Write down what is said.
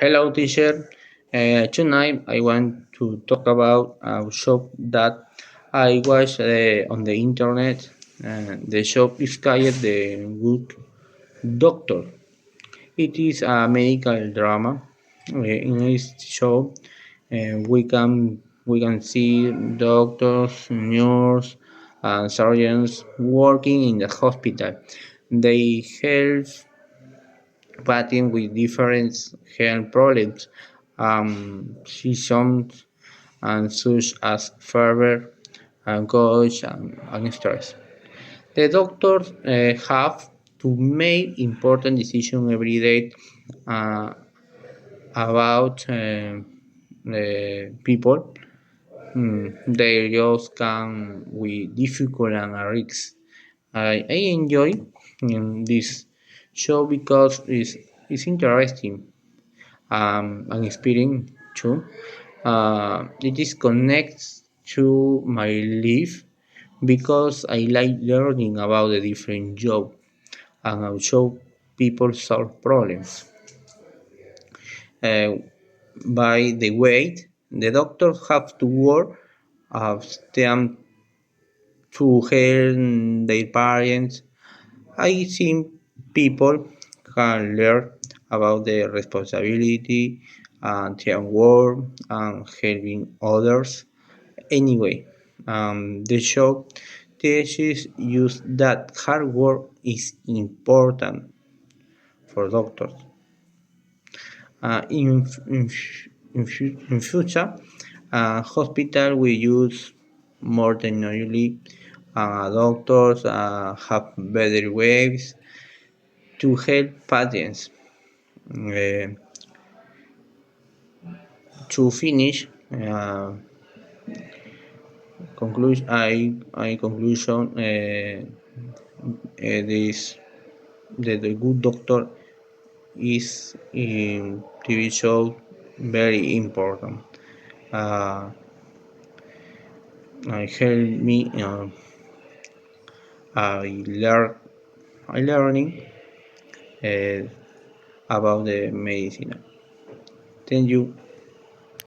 Hello, teacher. Tonight I want to talk about a shop that I watched on the internet. The shop is called The Good Doctor. It is a medical drama. In this show, we can see doctors, nurses, and surgeons working in the hospital. They help patients with different health problems, symptoms and such as fever and cough and stress. The doctors have to make important decisions every day uh, about people. Their jobs can be difficult and a risk. I enjoy this show because it's interesting and inspiring too. It is connects to my life because I like learning about the different job and how people solve problems. Uh, by the way, the doctors have to work them to help their parents. I think people can learn about the responsibility and teamwork and helping others. Anyway, the show teaches you that hard work is important for doctors. In future, hospital will use more technology. Doctors have better ways to help patients. Uh, to finish, conclusion. This the good doctor is in TV show very important. Uh, I help me. I learn. I learning uh, about the medicine. Thank you.